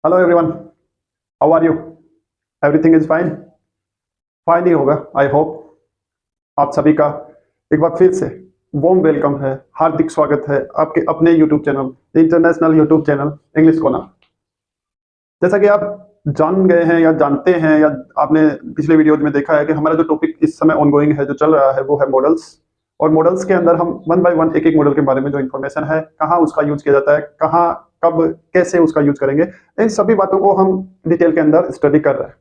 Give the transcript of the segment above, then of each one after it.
Hello everyone, how are you? Everything is fine? Fine ही होगा, I hope. आप सभी का एक बार फिर से वार्म वेलकम है, हार्दिक स्वागत है आपके अपने YouTube channel, international YouTube channel English corner. जैसा कि आप जान गए हैं या जानते हैं या आपने पिछले वीडियोज में देखा है कि हमारा जो टॉपिक इस समय ऑनगोइंग है, जो चल रहा है, वो है मॉडल्स। और मॉडल्स के अंदर हम वन बाय वन एक एक मॉडल के बारे में जो इन्फॉर्मेशन है, कहाँ उसका यूज किया जाता है, कहाँ कब कैसे उसका यूज करेंगे, इन सभी बातों को हम डिटेल के अंदर स्टडी कर रहे हैं।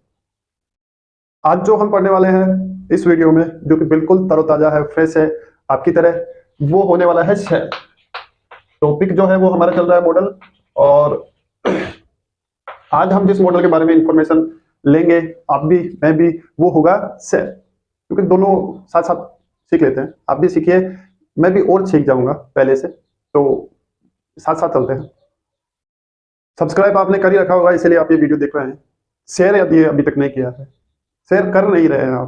आज जो हम पढ़ने वाले हैं इस वीडियो में, जो कि बिल्कुल तरोताजा है, फ्रेश है आपकी तरह, वो होने वाला है सेल। टॉपिक जो है वो हमारा चल रहा है मॉडल। और आज हम जिस मॉडल के बारे में इंफॉर्मेशन लेंगे, आप भी मैं भी, वो होगा सेल। क्योंकि दोनों साथ साथ सीख लेते हैं, आप भी सीखिए, मैं भी और सीख जाऊंगा पहले से, तो साथ साथ चलते हैं। सब्सक्राइब आपने कर ही रखा होगा, इसीलिए आप ये वीडियो देख रहे हैं। शेयर यदि अभी तक नहीं किया है, शेयर कर नहीं रहे हैं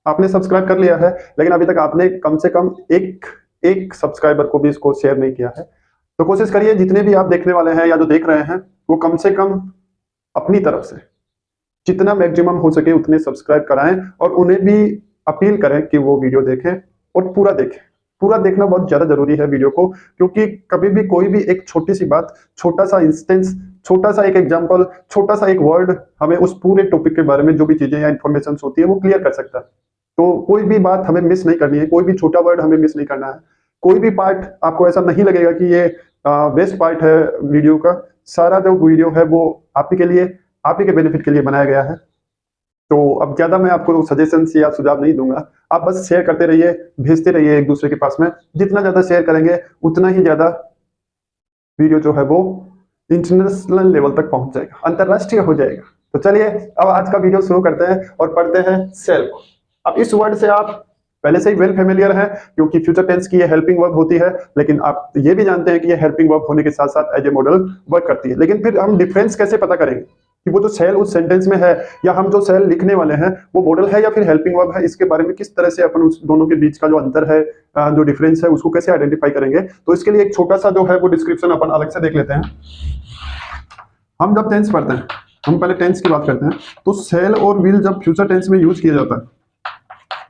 आपने सब्सक्राइब कर लिया है, लेकिन अभी तक आपने कम से कम एक सब्सक्राइबर को भी इसको शेयर नहीं किया है। तो कोशिश करिए, जितने भी आप देखने वाले हैं या जो देख रहे हैं, वो कम से कम अपनी तरफ से जितना मैक्सिमम हो सके उतने सब्सक्राइब कराएं, और उन्हें भी अपील करें कि वो वीडियो देखें और पूरा देखें। पूरा देखना बहुत ज्यादा जरूरी है वीडियो को, क्योंकि कभी भी कोई भी एक छोटी सी बात, छोटा सा इंस्टेंस, छोटा सा एक एग्जांपल, छोटा सा एक वर्ड हमें उस पूरे टॉपिक के बारे में जो भी चीजें या इन्फॉर्मेशन होती है वो क्लियर कर सकता है। तो कोई भी बात हमें मिस नहीं करनी है, कोई भी छोटा वर्ड हमें मिस नहीं करना है। कोई भी पार्ट आपको ऐसा नहीं लगेगा कि ये वेस्ट पार्ट है वीडियो का। सारा जो वीडियो है वो आप ही के लिए, आप ही के बेनिफिट के लिए बनाया गया है। तो अब ज्यादा मैं आपको सजेशन या सुझाव नहीं दूंगा, आप बस शेयर करते रहिए, भेजते रहिए एक दूसरे के पास में। जितना ज्यादा शेयर करेंगे उतना ही ज्यादा वीडियो जो है वो इंटरनेशनल लेवल तक पहुंच जाएगा, अंतरराष्ट्रीय हो जाएगा। तो चलिए अब आज का वीडियो शुरू करते हैं और पढ़ते हैं सेल को। अब इस वर्ड से आप पहले से ही वेल फेमिलियर हैं, क्योंकि फ्यूचर टेंस की ये हेल्पिंग वर्ब होती है, लेकिन आप ये भी जानते हैं कि ये हेल्पिंग वर्ब होने के साथ साथ एज ए मॉडल वर्क करती है। लेकिन फिर हम डिफरेंस कैसे पता करेंगे कि वो जो सेल उस सेंटेंस में है, या हम जो सेल लिखने वाले हैं वो मॉडल है या फिर हेल्पिंग वर्ब है, इसके बारे में किस तरह से अपन उस दोनों के बीच का जो अंतर है, जो डिफरेंस है, उसको कैसे आइडेंटिफाई करेंगे। तो इसके लिए एक छोटा सा जो है वो डिस्क्रिप्शन अपन अलग से देख लेते हैं। हम जब टेंस पढ़ते हैं, हम पहले टेंस की बात करते हैं, तो सेल और विल जब फ्यूचर टेंस में यूज किया जाता है,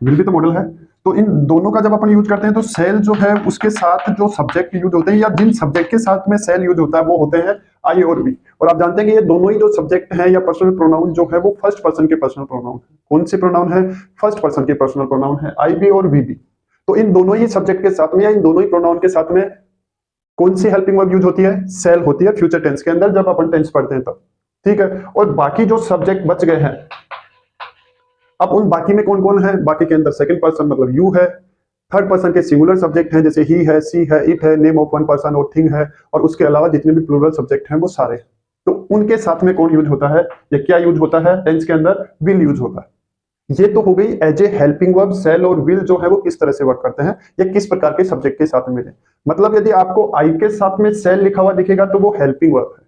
विल भी तो मॉडल है, तो इन दोनों का जब अपन यूज करते हैं तो सेल जो है उसके साथ जो सब्जेक्ट यूज होते हैं, या जिन सब्जेक्ट के साथ में सेल यूज होता है, वो होते हैं आई और वी। और आप जानते हैं कि ये दोनों ही जो सब्जेक्ट हैं या पर्सनल प्रोनाउन जो है वो फर्स्ट पर्सन के पर्सनल प्रोनाउन है। कौन से प्रोनाउन है? फर्स्ट पर्सन के पर्सनल प्रोनाउन है, आई भी और वी भी। तो इन दोनों ही सब्जेक्ट के साथ में या इन दोनों ही प्रोनाउन के साथ में कौन सी हेल्पिंग वर्ब यूज होती है? सेल होती है फ्यूचर टेंस के अंदर, जब अपन टेंस पढ़ते हैं तब। ठीक है, और बाकी जो सब्जेक्ट बच गए हैं, अब उन बाकी में कौन कौन है? बाकी के अंदर सेकंड पर्सन मतलब यू है, थर्ड पर्सन के सिंगुलर सब्जेक्ट हैं, जैसे ही है, सी है, इट है, नेम ऑफ वन पर्सन और थिंग है, और उसके अलावा जितने भी प्लूरल सब्जेक्ट हैं वो सारे। तो उनके साथ में कौन यूज होता है या क्या यूज होता है टेंस के अंदर? विल यूज होता है। ये तो हो गई as a helping verb. Shall और विल जो है वो किस तरह से वर्क करते हैं या किस प्रकार के सब्जेक्ट के साथ में मिले। मतलब यदि आपको आई के साथ में सेल लिखा हुआ दिखेगा तो वो हेल्पिंग वर्ब है।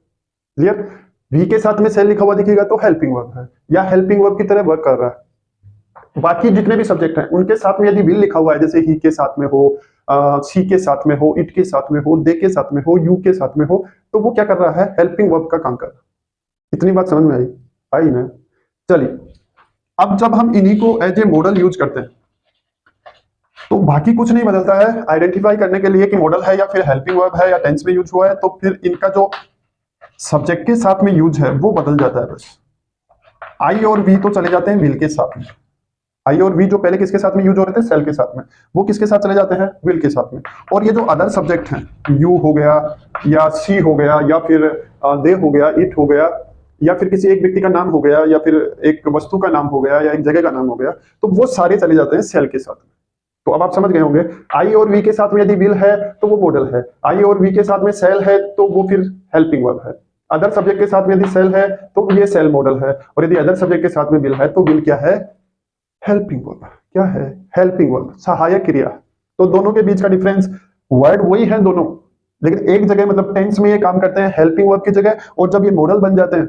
क्लियर? वी के साथ में सेल लिखा हुआ दिखेगा तो हेल्पिंग वर्ब है, या हेल्पिंग वर्ब की तरह वर्क कर रहा है। बाकी जितने भी सब्जेक्ट हैं उनके साथ में यदि विल लिखा हुआ है, जैसे ही के साथ में हो, सी के साथ में हो, इट के साथ में हो, दे के साथ में हो, यू के साथ में हो, तो वो क्या कर रहा है? हेल्पिंग वर्ब का काम कर रहा है। इतनी बात समझ में आई? आई ना? चलिए, अब जब हम इन्हीं को एज ए मॉडल यूज करते हैं तो बाकी कुछ नहीं बदलता है आइडेंटिफाई करने के लिए कि मॉडल है या फिर हेल्पिंग वर्ब है या टेंस में यूज हुआ है। तो फिर इनका जो सब्जेक्ट के साथ में यूज है वो बदल जाता है बस। आई और वी तो चले जाते हैं विल के साथ में। आई और वी जो पहले किसके साथ में यूज हो रहे थे? सेल के साथ में, वो किसके साथ चले जाते हैं? विल के साथ में। और ये जो अदर सब्जेक्ट हैं, यू हो गया या सी हो गया या फिर दे हो गया, इट हो गया, या फिर किसी एक व्यक्ति का नाम हो गया, या फिर एक वस्तु का नाम हो गया, या एक जगह का नाम हो गया, तो वो सारे चले जाते हैं सेल के साथ में। तो अब आप समझ गए होंगे, आई और वी के साथ में यदि विल है तो वो मॉडल है, आई और वी के साथ में सेल है तो वो फिर हेल्पिंग वर्ब है, अदर सब्जेक्ट के साथ में यदि सेल है तो ये सेल मॉडल है, और यदि अदर सब्जेक्ट के साथ में विल है तो विल क्या है? Helping verb. क्या है? हेल्पिंग वर्ब, सहायक क्रिया। तो दोनों के बीच का डिफरेंस, वर्ड वही है दोनों, लेकिन एक जगह मतलब टेंस में ये काम करते हैं हेल्पिंग वर्ब की जगह, और जब ये मॉडल बन जाते हैं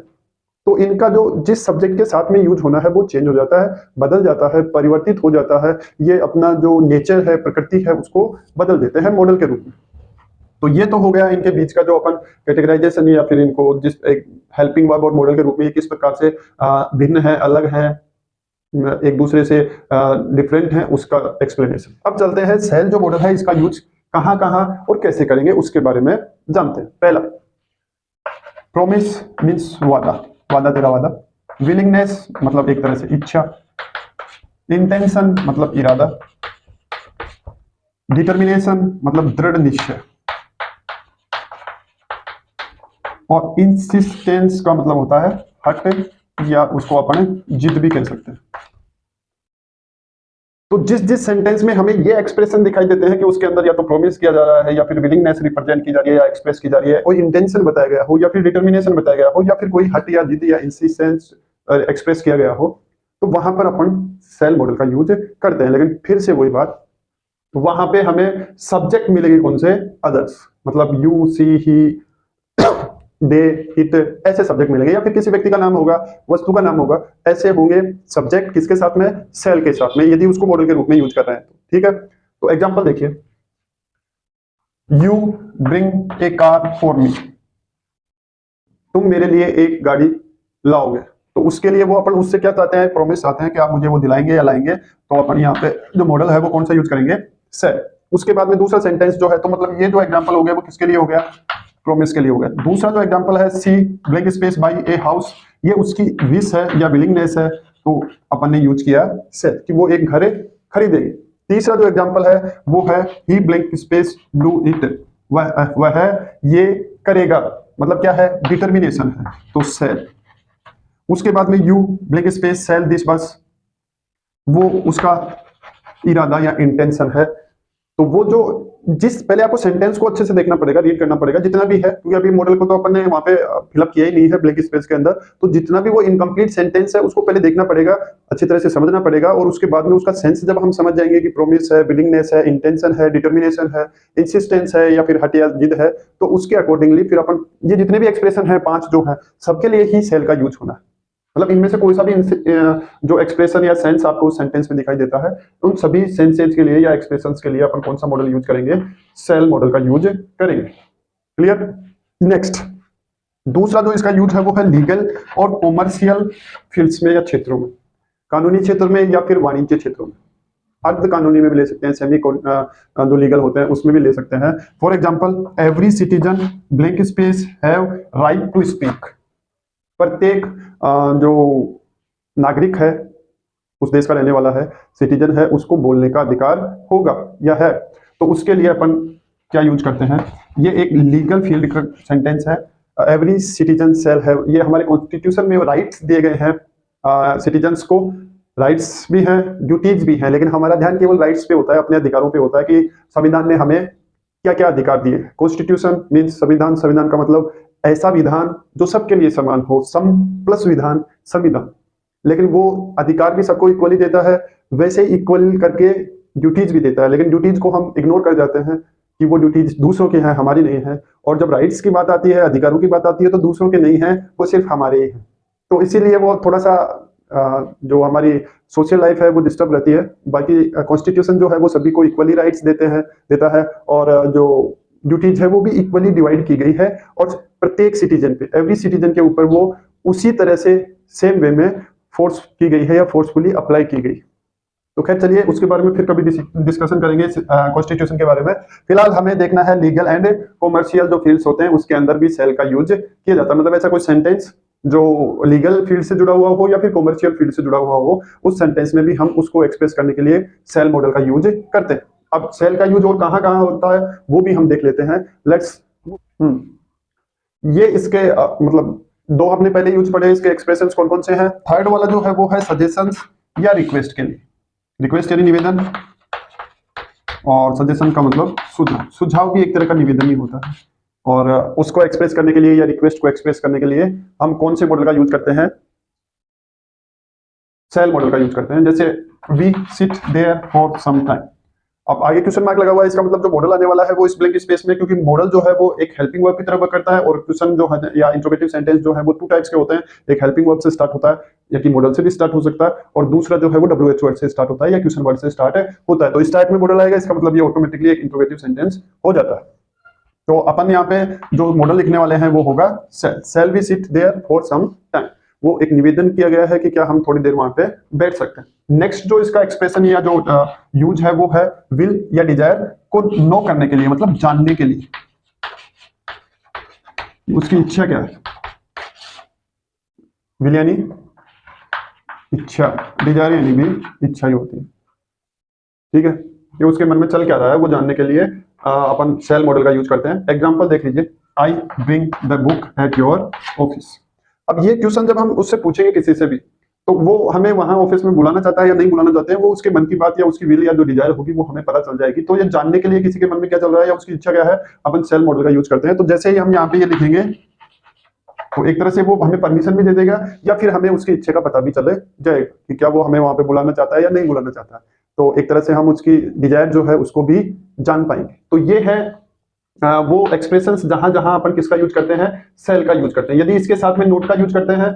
तो इनका जो जिस सब्जेक्ट के साथ में यूज होना है वो चेंज हो जाता है, बदल जाता है, परिवर्तित हो जाता है। ये अपना जो नेचर है, प्रकृति है, उसको बदल देते हैं मॉडल के रूप में। तो ये तो हो गया इनके बीच का जो अपन कैटेगराइजेशन या फिर इनको जिस एक हेल्पिंग वर्ब और मॉडल के रूप में ये किस प्रकार से भिन्न है, अलग है, एक दूसरे से डिफरेंट है, उसका एक्सप्लेनेशन। अब चलते हैं सेल जो मॉडल है इसका यूज कहां कहां और कैसे करेंगे उसके बारे में जानते हैं। पहला, प्रोमिस मीन्स वादा, वादा तेरा वादा। विलिंगनेस मतलब एक तरह से इच्छा। इंटेंशन मतलब इरादा। डिटर्मिनेशन मतलब दृढ़ निश्चय। और इंसिस्टेंस का मतलब होता है हट, या उसको अपन जिद भी कह सकते हैं। तो जिस जिस सेंटेंस में हमें ये एक्सप्रेशन दिखाई देते हैं कि उसके अंदर या तो प्रोमिस किया जा रहा है, या फिर विलिंगनेस रिप्रेजेंट की जा रही है या एक्सप्रेस की जा रही है, कोई इंटेंशन बताया गया हो, या फिर डिटर्मिनेशन बताया गया हो, या फिर कोई हट या जिद या इंसिस्टेंस एक्सप्रेस किया गया हो, तो वहां पर अपन सेल मॉडल का यूज करते हैं। लेकिन फिर से वही बात, वहां पे हमें सब्जेक्ट मिलेगी कौन से? अदर्स, मतलब you, she, he, they, it, ऐसे सब्जेक्ट मिलेंगे, या फिर किसी व्यक्ति का नाम होगा, वस्तु का नाम होगा, ऐसे होंगे सब्जेक्ट किसके साथ में? सेल के साथ में, यदि उसको मॉडल के रूप में यूज कर रहे हैं तो। ठीक है, तो एग्जांपल देखिए, you bring a car for me, तुम मेरे लिए एक गाड़ी लाओगे। तो उसके लिए वो अपन उससे क्या चाहते हैं? प्रोमिस चाहते हैं कि आप मुझे वो दिलाएंगे या लाएंगे। तो अपन यहाँ पे जो मॉडल है वो कौन सा यूज करेंगे? सेल। उसके बाद में दूसरा सेंटेंस जो है, तो मतलब ये जो एग्जांपल हो गया वो किसके लिए हो गया? प्रोमिस के लिए हो गया। दूसरा जो एग्जांपल है, C blank space by a house, ये उसकी विश है या विलिंगनेस है, तो अपन ने यूज किया सेल कि वो एक घर खरीदेगी। तीसरा जो एग्जांपल है वो है ही ब्लैंक स्पेस डू इट, वह ये करेगा, मतलब क्या है? डिटर्मिनेशन है, तो सेल। उसके बाद में you blank space shall this बस, वो उसका इरादा या इंटेंशन है। तो वो जो पहले आपको सेंटेंस को अच्छे से देखना पड़ेगा, रीड करना पड़ेगा जितना भी है, क्योंकि अभी मॉडल को तो अपन ने वहां पे फिलअप किया ही नहीं है ब्लैंक स्पेस के अंदर। तो जितना भी वो इनकम्प्लीट सेंटेंस है उसको पहले देखना पड़ेगा, अच्छी तरह से समझना पड़ेगा, और उसके बाद में उसका सेंस जब हम समझ जाएंगे कि प्रोमिस है, विलिंगनेस है, इंटेंशन है, डिटर्मिनेशन है, इंसिस्टेंस है, या फिर हट या जिद है, तो उसके अकॉर्डिंगली फिर अपन ये जितने भी एक्सप्रेशन है 5 जो है, सबके लिए ही सेल का यूज होना है। मतलब इनमें से कोई सा भी जो एक्सप्रेशन या सेंस आपको उस सेंटेंस में दिखाई देता है, उन सभी सेंसेज के लिए या एक्सप्रेशंस के लिए अपन कौन सा मॉडल यूज करेंगे? सेल मॉडल का यूज करेंगे। क्लियर? नेक्स्ट, दूसरा जो इसका यूज है वो है लीगल और कॉमर्शियल फील्ड्स में या क्षेत्रों में, कानूनी क्षेत्र में या फिर वाणिज्य क्षेत्रों में। अर्ध कानूनी में भी ले सकते हैं, सेमी जो लीगल होते हैं उसमें भी ले सकते हैं। For example, every citizen blank space have right to speak, प्रत्येक जो नागरिक है, उस देश का रहने वाला है, सिटीजन है, उसको बोलने का अधिकार होगा या है। तो उसके लिए अपन क्या यूज करते हैं? ये एक लीगल फील्ड का सेंटेंस है। एवरी सिटीजन शेल हैव, ये हमारे कॉन्स्टिट्यूशन में राइट्स दिए गए हैं, सिटीजन्स को राइट्स भी हैं, ड्यूटीज भी हैं, लेकिन हमारा ध्यान केवल राइट्स पे होता है, अपने अधिकारों पे होता है कि संविधान ने हमें क्या क्या अधिकार दिए। कॉन्स्टिट्यूशन मीन्स संविधान, संविधान का मतलब ऐसा विधान जो सबके लिए समान हो, सम प्लस विधान, संविधान। लेकिन वो अधिकार भी सबको इक्वली देता है, वैसे इक्वल करके ड्यूटीज भी देता है, लेकिन ड्यूटीज को हम इग्नोर कर जाते हैं कि वो ड्यूटीज दूसरों के हैं, हमारी नहीं है। और जब राइट्स की बात आती है, अधिकारों की बात आती है, तो दूसरों के नहीं है, वो सिर्फ हमारे ही हैं। तो इसीलिए वो थोड़ा सा जो हमारी सोशल लाइफ है वो डिस्टर्ब रहती है। बाकी कॉन्स्टिट्यूशन जो है वो सभी को इक्वली राइट्स देता है, और जो ड्यूटीज है वो भी इक्वली डिवाइड की गई है, और प्रत्येक सिटीजन पे, एवरी सिटीजन के ऊपर वो उसी तरह से सेम वे में फोर्स की गई है या फोर्सफुली अप्लाई की गई। तो खैर चलिए उसके बारे में फिर कभी डिस्कशन करेंगे कॉन्स्टिट्यूशन के बारे में। फिलहाल हमें देखना है लीगल एंड कॉमर्शियल जो फील्ड्स होते हैं उसके अंदर भी सेल का यूज किया जाता है। मतलब ऐसा कोई सेंटेंस जो लीगल फील्ड से जुड़ा हुआ हो या फिर कॉमर्शियल फील्ड से जुड़ा हुआ हो, उस सेंटेंस में भी हम उसको एक्सप्रेस करने के लिए सेल मॉडल का यूज करते हैं। अब सेल का यूज और कहां कहां होता है वो भी हम देख लेते हैं। लेट्स ये इसके मतलब दो हमने पहले यूज पढ़े, इसके एक्सप्रेशंस कौन कौन से हैं। थर्ड वाला जो है वो है सजेशंस या रिक्वेस्ट के लिए। रिक्वेस्ट यानी निवेदन, और सजेशन का मतलब सुझाव। सुझाव भी एक तरह का निवेदन ही होता है, और उसको एक्सप्रेस करने के लिए या रिक्वेस्ट को एक्सप्रेस करने के लिए हम कौन से मॉडल का यूज करते हैं? सेल मॉडल का यूज करते हैं। जैसे we sit there for some time, अब आगे क्वेश्चन मार्क लगा हुआ है, इसका मतलब जो मॉडल आने वाला है वो इस ब्लैंक स्पेस में, क्योंकि मॉडल जो है वो एक हेल्पिंग वर्ब की तरह वर्क करता है, और क्वेश्चन जो है या इंट्रोगेटिव सेंटेंस जो है वो 2 टाइप्स के होते हैं। एक हेल्पिंग वर्ब से स्टार्ट होता है, या कि मॉडल से भी स्टार्ट हो सकता है, और दूसरा जो है वो WH वर्ड से स्टार्ट होता है या क्वेश्चन वर्ड से स्टार्ट होता है। तो स्टार्ट में मॉडल आएगा, इसका मतलब ये ऑटोमेटिकली एक इंट्रोगेटिव सेंटेंस हो जाता है। तो अपन यहाँ पे जो मॉडल लिखने वाले हैं वो होगा shall, shall we sit there for some time. वो एक निवेदन किया गया है कि क्या हम थोड़ी देर वहां पे बैठ सकते हैं। नेक्स्ट जो इसका एक्सप्रेशन या जो यूज है वो है विल या डिजायर को नो करने के लिए, मतलब जानने के लिए, उसकी इच्छा क्या है। विल यानी इच्छा, डिजायर यानी भी इच्छा ही होती है, ठीक है। ये उसके मन में चल क्या रहा है वो जानने के लिए अपन सेल मॉडल का यूज करते हैं। एग्जांपल देख लीजिए, I bring the book at your office. अब ये क्वेश्चन जब हम उससे पूछेंगे किसी से भी, तो वो हमें वहां ऑफिस में बुलाना चाहता है या नहीं बुलाना चाहते हैं, वो उसके मन की बात या उसकी विल या जो डिजायर होगी वो हमें पता चल जाएगी। तो ये जानने के लिए किसी के मन में क्या चल रहा है या उसकी इच्छा क्या है, अपन सेल मॉडल का यूज करते हैं। तो जैसे ही हम यहाँ पे ये लिखेंगे तो एक तरह से वो हमें परमिशन भी दे देगा या फिर हमें उसकी इच्छा का पता भी चले जाएगा कि क्या वो हमें वहां पे बुलाना चाहता है या नहीं बुलाना चाहता है। तो एक तरह से हम उसकी डिजायर जो है उसको भी जान पाएंगे। तो ये है वो एक्सप्रेशंस जहां जहां अपन किसका यूज करते हैं, सेल का यूज करते हैं। यदि इसके साथ में नोट का यूज करते हैं,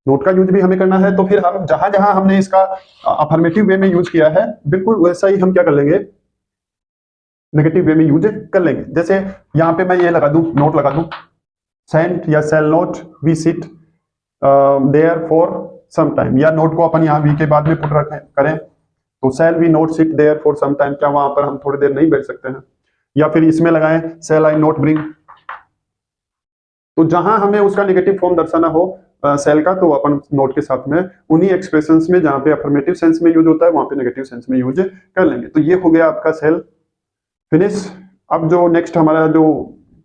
नोट का यूज भी हमें करना है, तो फिर हम जहां जहां हमने इसका अफर्मेटिव वे में यूज किया है बिल्कुल वैसा ही हम क्या कर लेंगे, नेगेटिव वे में यूज कर लेंगे। जैसे यहाँ पे मैं ये लगा दूं, नोट लगा दूं, सेंट या shall not we sit there for some time, या नोट को अपन यहाँ वी के बाद में पुट रखें करें तो shall we not sit there for some time, क्या वहां पर हम थोड़ी देर नहीं बैठ सकते हैं। या फिर इसमें लगाएं सेल आई नोट ब्रिंग। तो जहां हमें उसका नेगेटिव फॉर्म दर्शाना हो सेल का, तो अपन नोट के साथ में उन्हीं एक्सप्रेशंस में जहां पे अफर्मेटिव सेंस में यूज होता है वहां पे नेगेटिव सेंस में यूज कर लेंगे। तो ये हो गया आपका सेल फिनिश। अब जो नेक्स्ट हमारा जो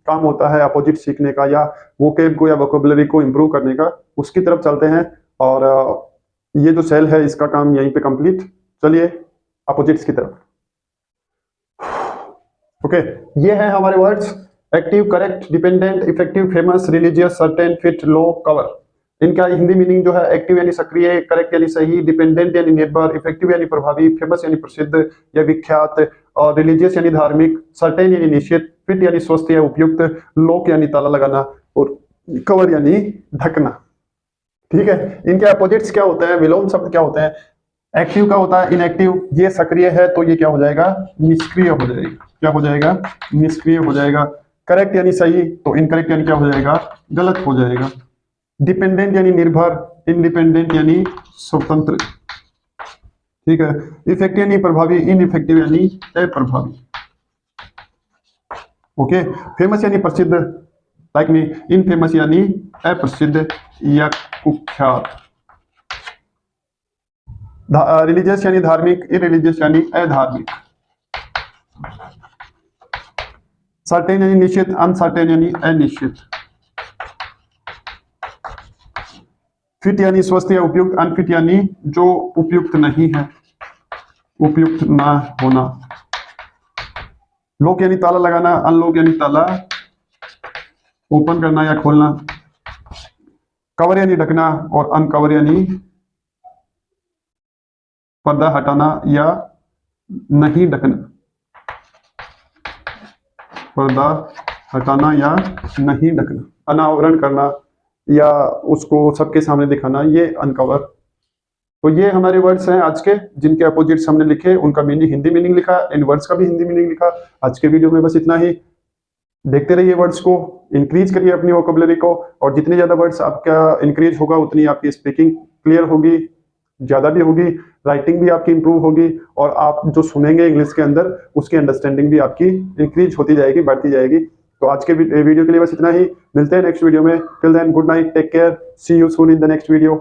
काम होता है अपोजिट सीखने का या वोकेब को या वोकेबुलरी को इंप्रूव करने का, उसकी तरफ चलते हैं। और ये जो सेल है इसका काम यहीं पे कंप्लीट। चलिए अपोजिट्स की तरफ। ओके, ये है हमारे words active, correct, dependent, effective, famous, religious, certain, fit, low, cover. इनका हिंदी मीनिंग जो है एक्टिव यानी सक्रिय, करेक्ट यानी सही, डिपेंडेंट यानी निर्भर, इफेक्टिव यानी प्रभावी, फेमस यानी प्रसिद्ध या विख्यात, और रिलीजियस यानी धार्मिक, सर्टेन यानी निश्चित, फिट यानी स्वस्थ या उपयुक्त, लॉक यानी ताला लगाना, और कवर यानी ढकना। ठीक है, इनके अपोजिट्स क्या होते हैं, विलोम शब्द क्या होते हैं। एक्टिव का होता है इनएक्टिव, ये सक्रिय है तो ये क्या हो जाएगा, निष्क्रिय हो जाएगा। क्या हो जाएगा, निष्क्रिय हो जाएगा। करेक्ट यानी सही, तो इनकरेक्ट यानी क्या हो जाएगा, गलत हो जाएगा। डिपेंडेंट यानी निर्भर, इंडिपेंडेंट यानी स्वतंत्र। ठीक है, इफेक्टिव यानी प्रभावी, इनइफेक्टिव यानी अप्रभावी। ओके, फेमस यानी प्रसिद्ध, लाइक मी, इनफेमस यानी अप्रसिद्ध या कुख्यात। रिलीजियस यानी धार्मिक, इररिलीजियस यानी अधार्मिक। सर्टेन यानी निश्चित, अनसर्टेन यानी अनिश्चित। फिट यानी स्वस्थ या उपयुक्त, अनफिट यानी जो उपयुक्त नहीं है, उपयुक्त ना होना। लॉक यानी ताला लगाना, अनलॉक यानी ताला ओपन करना या खोलना। कवर यानी ढकना, और अनकवर यानी पर्दा हटाना या नहीं ढकना। पर्दा हटाना या नहीं ढकना, अनावरण करना या उसको सबके सामने दिखाना, ये अनकवर। तो ये हमारे वर्ड्स हैं आज के, जिनके अपोजिट्स हमने लिखे, उनका मीनिंग हिंदी मीनिंग लिखा, इन वर्ड्स का भी हिंदी मीनिंग लिखा। आज के वीडियो में बस इतना ही। देखते रहिए वर्ड्स को, इंक्रीज करिए अपनी वोकेबुलरी को, और जितने ज्यादा वर्ड्स आपका इंक्रीज होगा उतनी आपकी स्पीकिंग क्लियर होगी, ज्यादा भी होगी, राइटिंग भी आपकी इंप्रूव होगी, और आप जो सुनेंगे इंग्लिश के अंदर उसकी अंडरस्टैंडिंग भी आपकी इंक्रीज होती जाएगी, बढ़ती जाएगी। तो आज के वीडियो के लिए बस इतना ही। मिलते हैं नेक्स्ट वीडियो में। Till then good night, take care, see you soon in the next video.